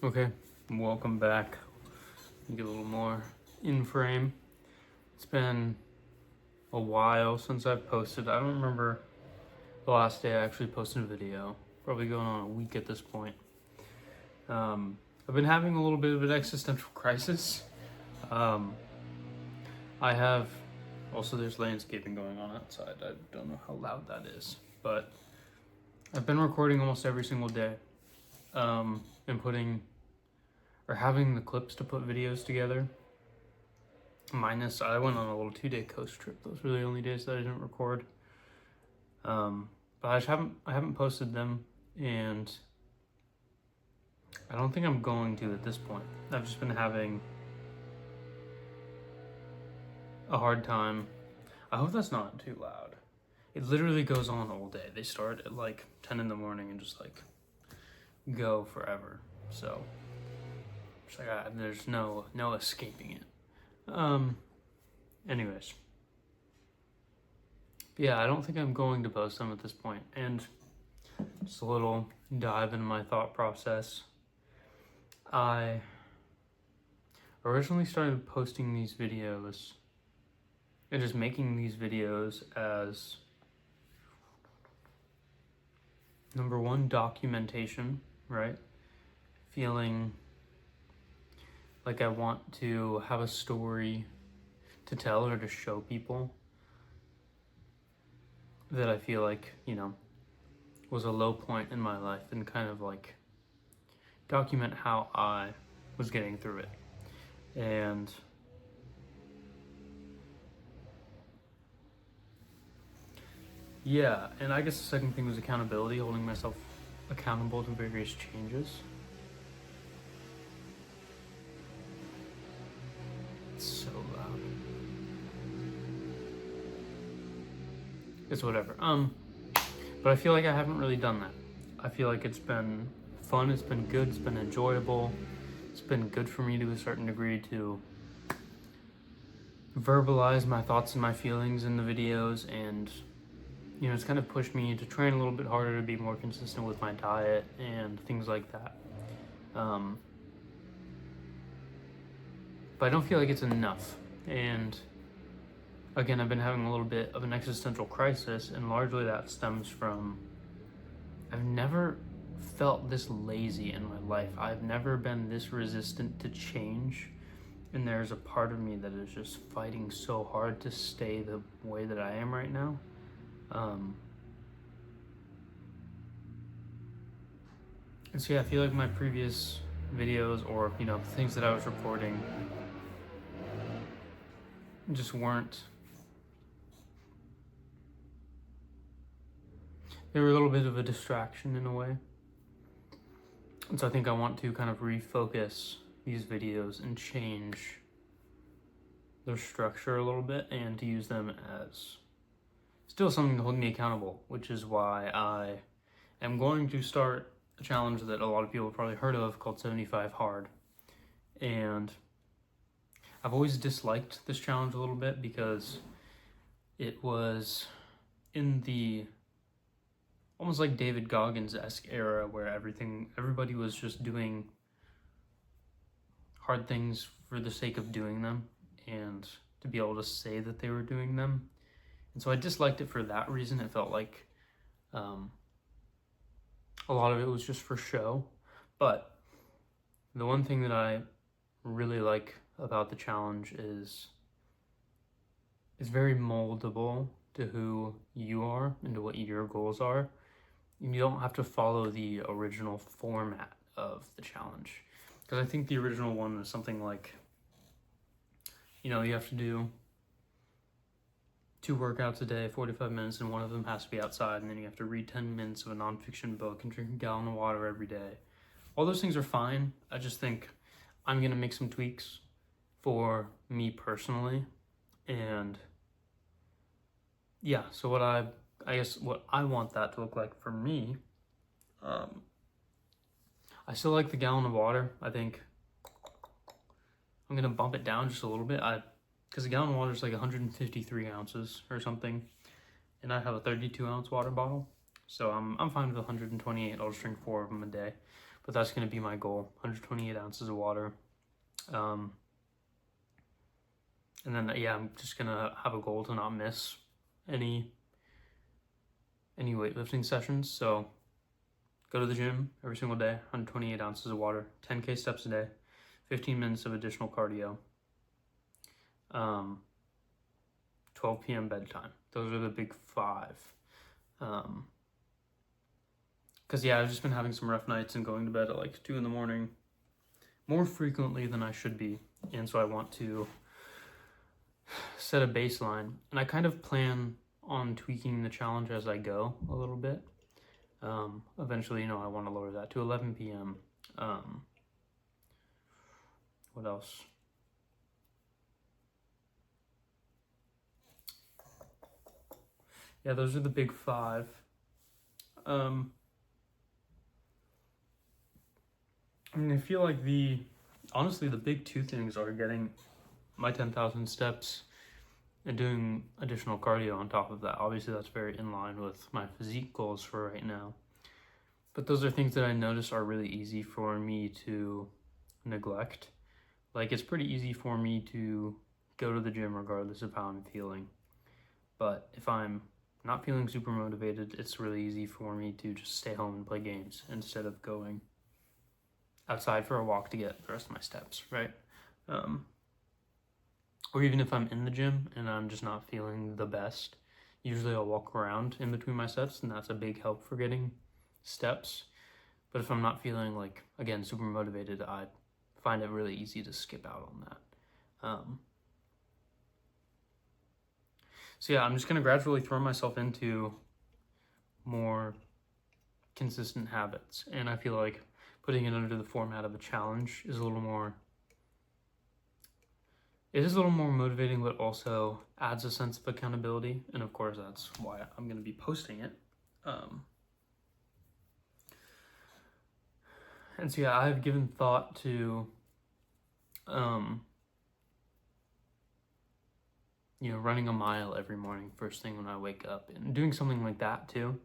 Okay, welcome back. Get a little more in frame. It's been a while since I've posted. I don't remember the last day I actually posted a video. Probably going on a week at this point. I've been having a little bit of an existential crisis. Um, I have also there's landscaping going on outside. I don't know how loud that is, but I've been recording almost every single day. And putting or having the clips to put videos together. Minus, I went on a little 2-day coast trip. Those were the only days that I didn't record. But I haven't posted them, and I don't think I'm going to at this point. I've just been having a hard time. I hope that's not too loud. It literally goes on all day. They start at like 10 in the morning and just like go forever. So it's like there's no escaping it. Anyways. Yeah, I don't think I'm going to post them at this point. And just a little dive into my thought process. I originally started posting these videos and just making these videos as number one, documentation, right? Feeling like I want to have a story to tell or to show people that I feel like, was a low point in my life, and kind of like document how I was getting through it. And yeah, and I guess the second thing was accountability, holding myself accountable to various changes. It's so loud. It's whatever. But I feel like I haven't really done that. I feel like it's been fun, it's been good, it's been enjoyable. It's been good for me to a certain degree to verbalize my thoughts and my feelings in the videos, and it's kind of pushed me to train a little bit harder, to be more consistent with my diet and things like that. But I don't feel like it's enough. And again, I've been having a little bit of an existential crisis, and largely that stems from I've never felt this lazy in my life. I've never been this resistant to change, and there's a part of me that is just fighting so hard to stay the way that I am right now. And so yeah, I feel like my previous videos, or things that I was recording, just weren't. They were a little bit of a distraction in a way. And so I think I want to kind of refocus these videos and change their structure a little bit, and to use them as still something to hold me accountable, which is why I am going to start a challenge that a lot of people have probably heard of called 75 Hard. And I've always disliked this challenge a little bit because it was in the almost like David Goggins-esque era where everybody was just doing hard things for the sake of doing them and to be able to say that they were doing them. And so I disliked it for that reason. It felt like a lot of it was just for show. But the one thing that I really like about the challenge is it's very moldable to who you are and to what your goals are. And you don't have to follow the original format of the challenge. Because I think the original one was something like, you have to do 2 workouts a day, 45 minutes, and one of them has to be outside, and then you have to read 10 minutes of a nonfiction book and drink a gallon of water every day. All those things are fine. I just think I'm going to make some tweaks for me personally. And yeah, so what I want that to look like for me, I still like the gallon of water. I think I'm going to bump it down just a little bit. Because a gallon of water is like 153 ounces or something. And I have a 32-ounce water bottle. So I'm fine with 128. I'll just drink 4 of them a day. but that's going to be my goal, 128 ounces of water. And then, yeah, I'm just going to have a goal to not miss any weightlifting sessions. So go to the gym every single day, 128 ounces of water, 10K steps a day, 15 minutes of additional cardio, 12 p.m. bedtime. Those are the big 5. Because, yeah, I've just been having some rough nights and going to bed at like 2 in the morning more frequently than I should be. And so I want to set a baseline. And I kind of plan on tweaking the challenge as I go a little bit. Eventually, I want to lower that to 11 p.m. What else? Yeah, those are the big 5. I feel like honestly, the big 2 things are getting my 10,000 steps and doing additional cardio on top of that. Obviously, that's very in line with my physique goals for right now. But those are things that I notice are really easy for me to neglect. Like, it's pretty easy for me to go to the gym regardless of how I'm feeling. But if I'm not feeling super motivated, it's really easy for me to just stay home and play games instead of going outside for a walk to get the rest of my steps, right? Or even if I'm in the gym and I'm just not feeling the best, usually I'll walk around in between my sets, and that's a big help for getting steps. But if I'm not feeling, like, again, super motivated, I find it really easy to skip out on that. So yeah, I'm just going to gradually throw myself into more consistent habits. And I feel like putting it under the format of a challenge is a little more motivating, but also adds a sense of accountability. And of course, that's why I'm going to be posting it. And so yeah, I've given thought to, running a mile every morning, first thing when I wake up, and doing something like that too.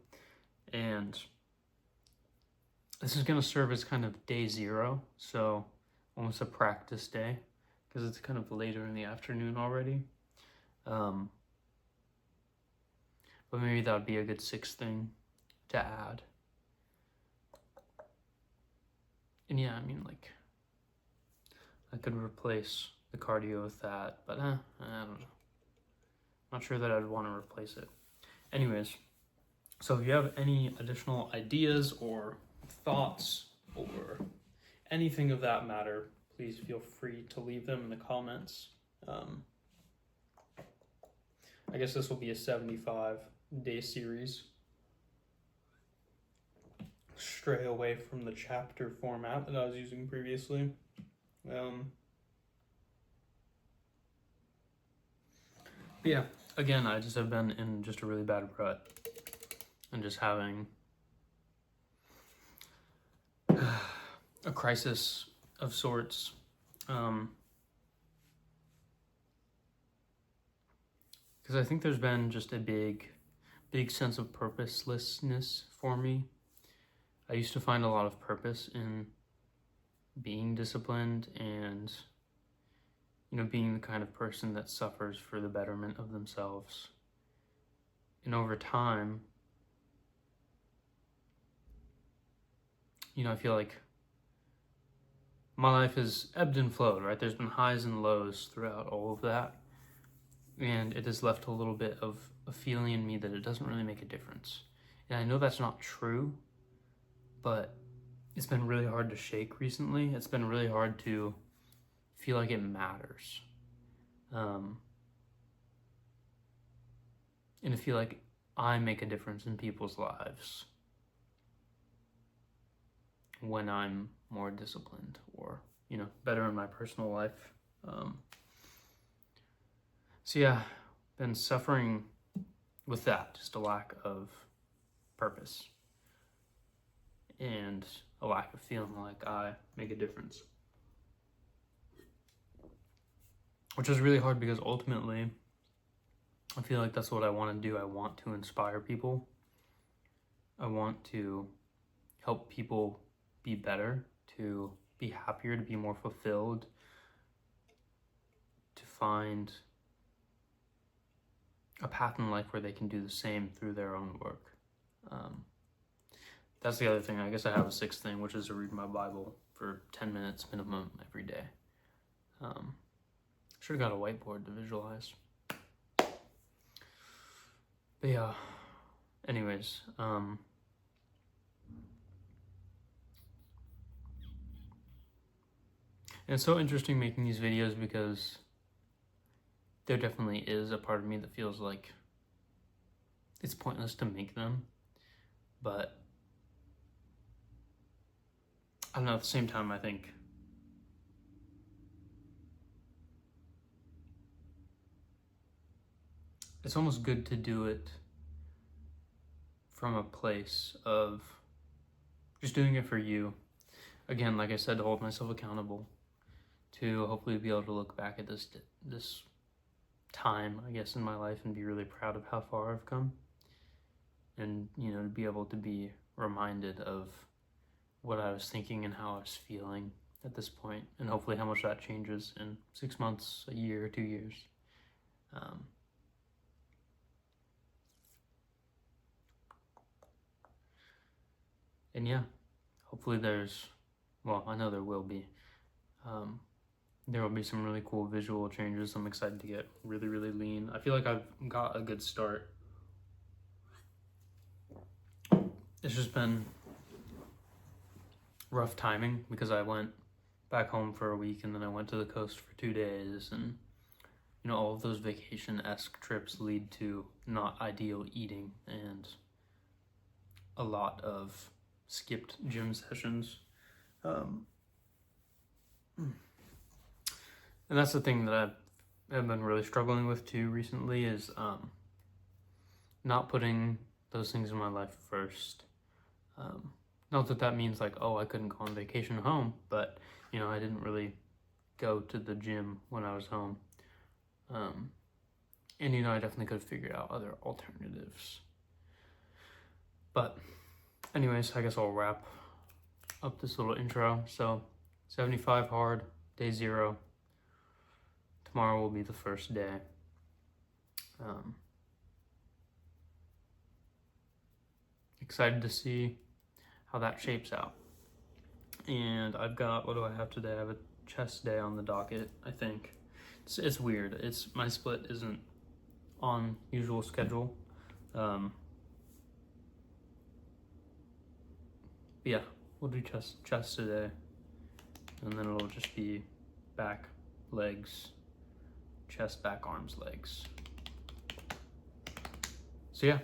And this is going to serve as kind of day 0, so almost a practice day, because it's kind of later in the afternoon already. But maybe that would be a good 6th thing to add. And yeah, like, I could replace the cardio with that, but I don't know. Not sure that I'd want to replace it. Anyways, so if you have any additional ideas or thoughts or anything of that matter, please feel free to leave them in the comments. I guess this will be a 75-day series. Stray away from the chapter format that I was using previously. Yeah, again, I just have been in just a really bad rut and just having a crisis of sorts. Because I think there's been just a big sense of purposelessness for me. I used to find a lot of purpose in being disciplined and, being the kind of person that suffers for the betterment of themselves. And over time, I feel like my life has ebbed and flowed, right? There's been highs and lows throughout all of that. And it has left a little bit of a feeling in me that it doesn't really make a difference. And I know that's not true, but it's been really hard to shake recently. It's been really hard to feel like it matters. And to feel like I make a difference in people's lives when I'm more disciplined or, better in my personal life. So yeah, been suffering with that, just a lack of purpose and a lack of feeling like I make a difference. Which is really hard because ultimately, I feel like that's what I want to do. I want to inspire people. I want to help people be better, to be happier, to be more fulfilled, to find a path in life where they can do the same through their own work. That's the other thing. I guess I have a sixth thing, which is to read my Bible for 10 minutes minimum every day. Should have got a whiteboard to visualize. But yeah, anyways, and it's so interesting making these videos because there definitely is a part of me that feels like it's pointless to make them, but I don't know, at the same time, I think it's almost good to do it from a place of just doing it for you. Again, like I said, to hold myself accountable, to hopefully be able to look back at this time, I guess, in my life and be really proud of how far I've come. And, you know, to be able to be reminded of what I was thinking and how I was feeling at this point, and hopefully how much that changes in 6 months, a year, 2 years. And yeah, hopefully I know there will be. There will be some really cool visual changes. I'm excited to get really, really lean. I feel like I've got a good start. It's just been rough timing because I went back home for a week and then I went to the coast for 2 days, and you know, all of those vacation-esque trips lead to not ideal eating and a lot of skipped gym sessions. And that's the thing that I've been really struggling with too recently is not putting those things in my life first. Not that that means like, oh, I couldn't go on vacation home, but you know, I didn't really go to the gym when I was home. And you know, I definitely could have figured out other alternatives. But anyways, I guess I'll wrap up this little intro. So 75 hard, day 0. Tomorrow will be the first day. Excited to see how that shapes out. And I've got, what do I have today? I have a chest day on the docket, I think. It's weird. My split isn't on usual schedule. Yeah, we'll do chest today. And then it'll just be back, legs, chest, back, arms, legs. So yeah.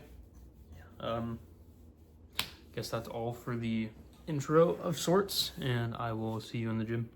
Guess that's all for the intro of sorts, and I will see you in the gym.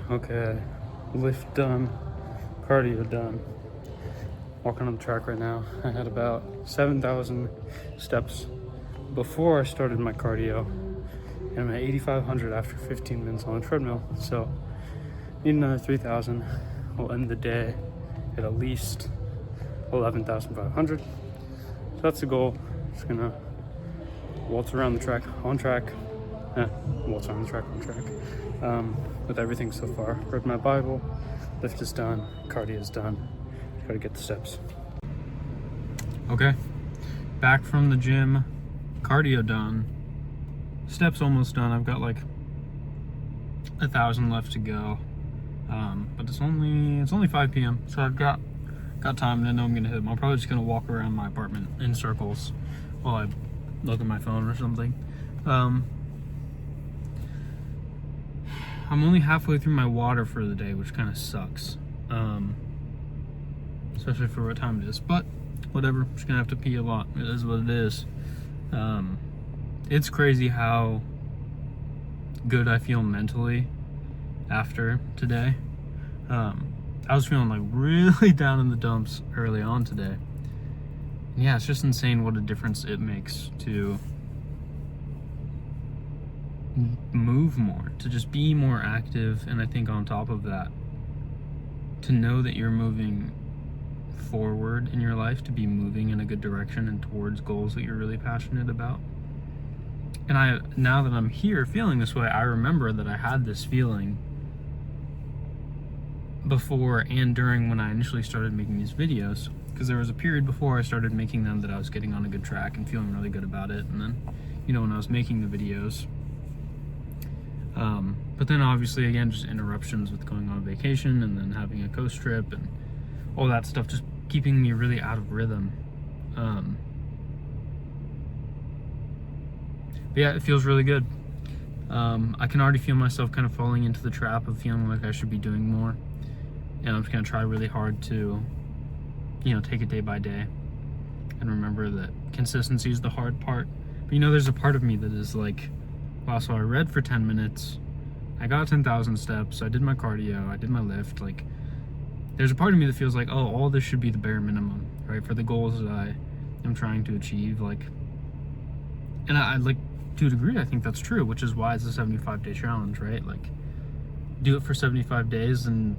Okay, lift done, cardio done. Walking on the track right now. I had about 7,000 steps before I started my cardio, and I'm at 8,500 after 15 minutes on the treadmill. So need another 3,000. We'll end the day at least 11,500. So that's the goal. Just gonna waltz around the track, on track. Waltz around the track, on track. With everything so far. Read my Bible, lift is done, cardio is done. Gotta get the steps. Okay, back from the gym, cardio done, steps almost done. I've got like 1,000 left to go, but it's only 5 p.m. so I've got time, and I know I'm gonna hit them. I'm probably just gonna walk around my apartment in circles while I look at my phone or something. I'm only halfway through my water for the day, which kind of sucks. Especially for what time it is, but whatever. I'm just gonna have to pee a lot. It is what it is. It's crazy how good I feel mentally after today. I was feeling like really down in the dumps early on today. And yeah, it's just insane what a difference it makes to move more, to just be more active, and I think on top of that, to know that you're moving forward in your life, to be moving in a good direction and towards goals that you're really passionate about. And now that I'm here feeling this way, I remember that I had this feeling before and during when I initially started making these videos, because there was a period before I started making them that I was getting on a good track and feeling really good about it, and then, you know, when I was making the videos, but then obviously again, just interruptions with going on vacation and then having a coast trip and all that stuff, just keeping me really out of rhythm. But yeah, it feels really good. I can already feel myself kind of falling into the trap of feeling like I should be doing more, and I'm just gonna try really hard to, you know, take it day by day and remember that consistency is the hard part. But you know, there's a part of me that is like, wow, so I read for 10 minutes, I got 10,000 steps, I did my cardio, I did my lift. Like, there's a part of me that feels like, oh, all this should be the bare minimum, right, for the goals that I am trying to achieve. Like, and I like, to a degree, I think that's true, which is why it's a 75-day challenge, right? Like, do it for 75 days and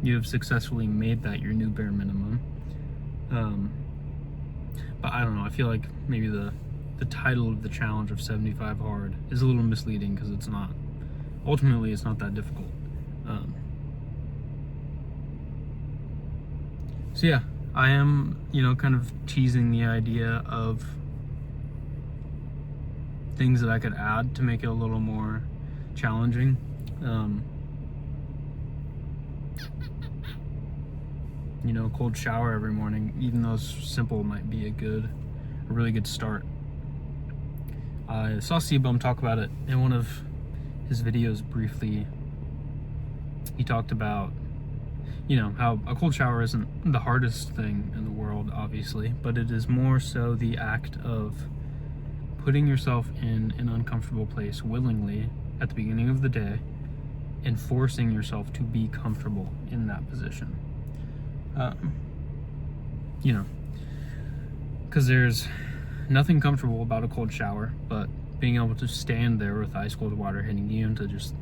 you have successfully made that your new bare minimum. But I don't know, I feel like maybe the title of the challenge of 75 hard is a little misleading, because it's not, ultimately it's not that difficult. So yeah, I am, you know, kind of teasing the idea of things that I could add to make it a little more challenging. You know, cold shower every morning, even though it's simple, might be a really good start. I saw C-Bum talk about it in one of his videos briefly. He talked about, you know, how a cold shower isn't the hardest thing in the world, obviously, but it is more so the act of putting yourself in an uncomfortable place willingly at the beginning of the day and forcing yourself to be comfortable in that position. You know, because there's nothing comfortable about a cold shower, but being able to stand there with ice cold water hitting you and to just,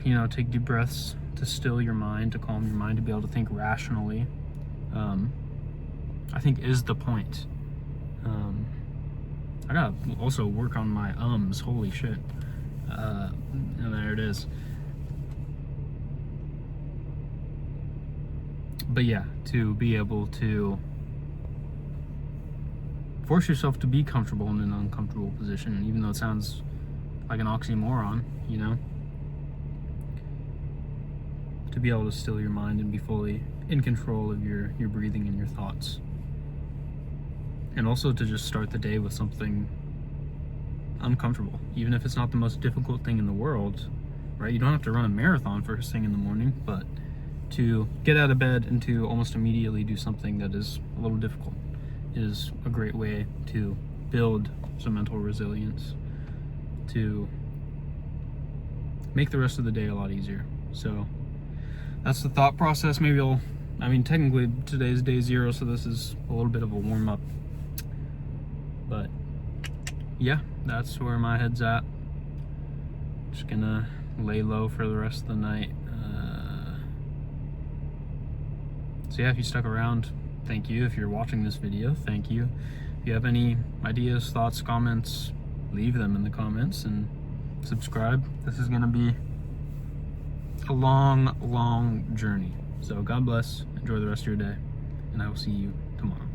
you know, take deep breaths to still your mind, to calm your mind, to be able to think rationally, I think is the point. I gotta also work on my ums, holy shit. And there it is. But yeah, to be able to force yourself to be comfortable in an uncomfortable position, even though it sounds like an oxymoron, you know? To be able to still your mind and be fully in control of your breathing and your thoughts. And also to just start the day with something uncomfortable, even if it's not the most difficult thing in the world, right? You don't have to run a marathon first thing in the morning, but to get out of bed and to almost immediately do something that is a little difficult is a great way to build some mental resilience, to make the rest of the day a lot easier. So that's the thought process. Maybe I mean, technically today's day 0, so this is a little bit of a warm-up. But yeah, that's where my head's at. Just gonna lay low for the rest of the night. So yeah, if you stuck around, thank you. If you're watching this video, thank you. If you have any ideas, thoughts, comments, leave them in the comments and subscribe. This is gonna be a long, long journey. So God bless, enjoy the rest of your day, and I will see you tomorrow.